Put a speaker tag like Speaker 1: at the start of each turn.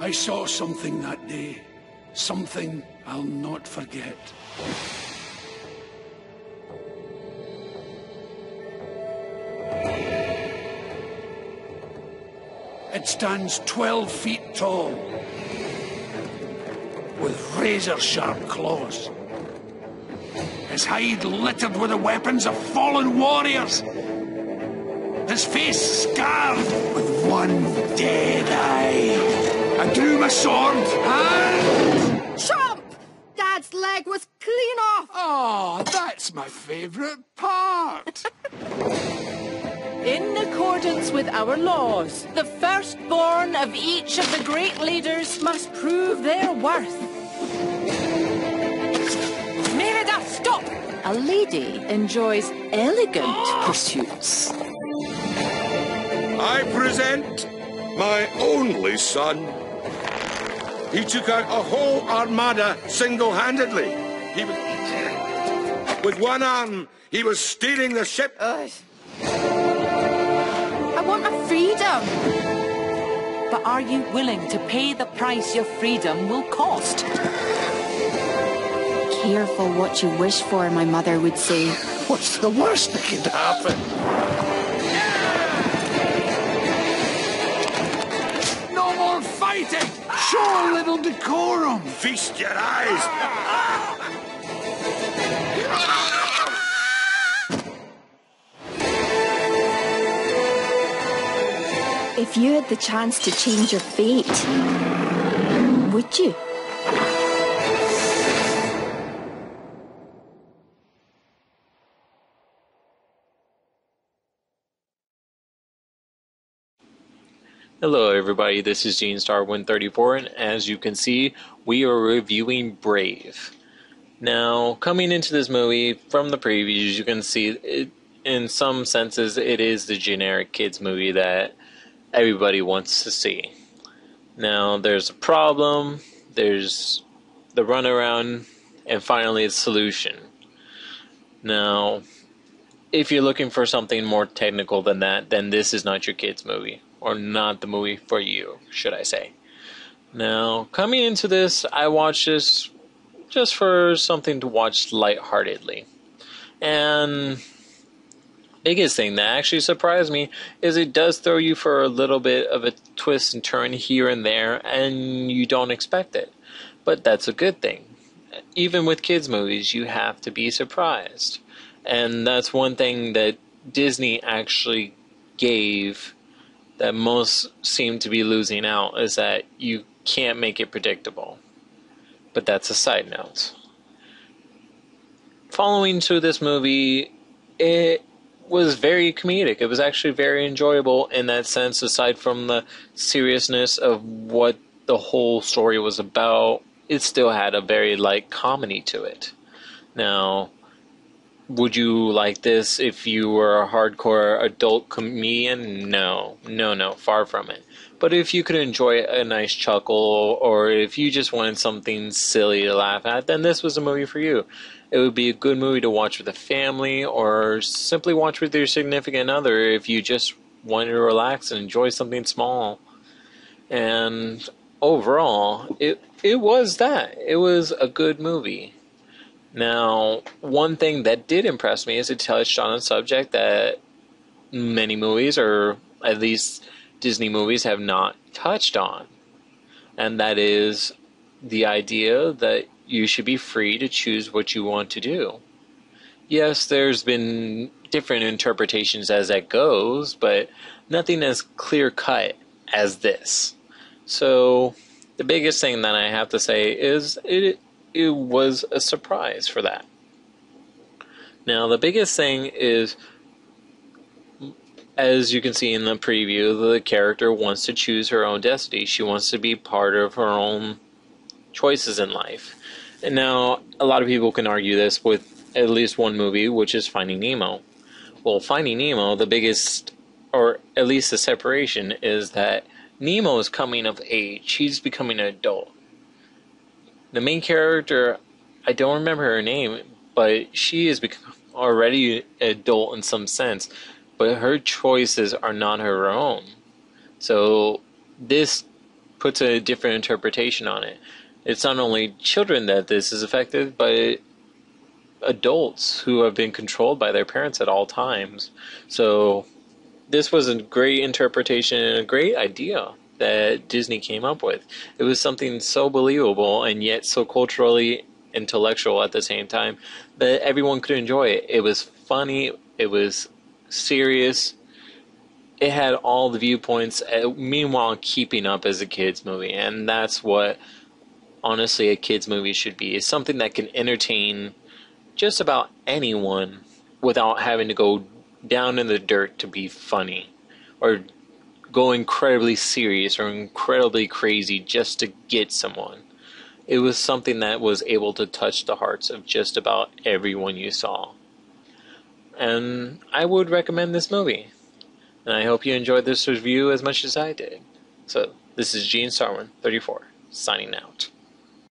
Speaker 1: I saw something that day. Something I'll not forget. It stands 12 feet tall, with razor-sharp claws. His hide littered with the weapons of fallen warriors. His face scarred with one dead eye. I drew my sword and...
Speaker 2: Chomp! Dad's leg was clean off!
Speaker 1: Oh, that's my favourite part.
Speaker 3: In accordance with our laws, the firstborn of each of the great leaders must prove their worth. Merida, stop! A lady enjoys elegant pursuits.
Speaker 4: I present my only son. He took out a whole armada single-handedly. He was... With one arm, he was steering the ship.
Speaker 3: I want my freedom. But are you willing to pay the price your freedom will cost?
Speaker 2: Careful what you wish for, my mother would say.
Speaker 1: What's the worst that could happen? No more fighting! Show a little decorum!
Speaker 4: Feast your eyes!
Speaker 2: If you had the chance to change your fate, would you?
Speaker 5: Hello everybody, this is GeneStar134, and as you can see, we are reviewing Brave. Now, coming into this movie, from the previews, you can see, in some senses, it is the generic kids movie that everybody wants to see. Now, there's a problem, there's the runaround, and finally the solution. Now, if you're looking for something more technical than that, then this is not your kids movie. Or not the movie for you, should I say. Now, coming into this, I watched this just for something to watch lightheartedly. And biggest thing that actually surprised me is it does throw you for a little bit of a twist and turn here and there, and you don't expect it. But that's a good thing. Even with kids' movies, you have to be surprised. And that's one thing that Disney actually gave that most seem to be losing out, is that you can't make it predictable. But that's a side note. Following to this movie, it was very comedic. It was actually very enjoyable in that sense, aside from the seriousness of what the whole story was about. It still had a very light comedy to it. Now, would you like this if you were a hardcore adult comedian? No, far from it. But if you could enjoy a nice chuckle, or if you just wanted something silly to laugh at, then this was a movie for you. It would be a good movie to watch with a family, or simply watch with your significant other if you just wanted to relax and enjoy something small. And overall, it was that. It was a good movie. Now, one thing that did impress me is it touched on a subject that many movies, or at least Disney movies, have not touched on. And that is the idea that you should be free to choose what you want to do. Yes, there's been different interpretations as that goes, but nothing as clear-cut as this. So, the biggest thing that I have to say is it was a surprise for that. Now, the biggest thing is, as you can see in the preview, the character wants to choose her own destiny. She wants to be part of her own choices in life. And now, a lot of people can argue this with at least one movie, which is Finding Nemo. Well, Finding Nemo, the biggest, or at least the separation, is that Nemo is coming of age. He's becoming an adult. The main character, I don't remember her name, but she is already an adult in some sense, but her choices are not her own. So this puts a different interpretation on it. It's not only children that this is affected, but adults who have been controlled by their parents at all times. So this was a great interpretation and a great idea that Disney came up with. It was something so believable and yet so culturally intellectual at the same time that everyone could enjoy it. It was funny, it was serious, it had all the viewpoints, meanwhile keeping up as a kids movie. And that's what honestly a kids movie should be. It's something that can entertain just about anyone without having to go down in the dirt to be funny or go incredibly serious or incredibly crazy just to get someone. It was something that was able to touch the hearts of just about everyone you saw. And I would recommend this movie. And I hope you enjoyed this review as much as I did. So, this is Gene Starwin, 34, signing out.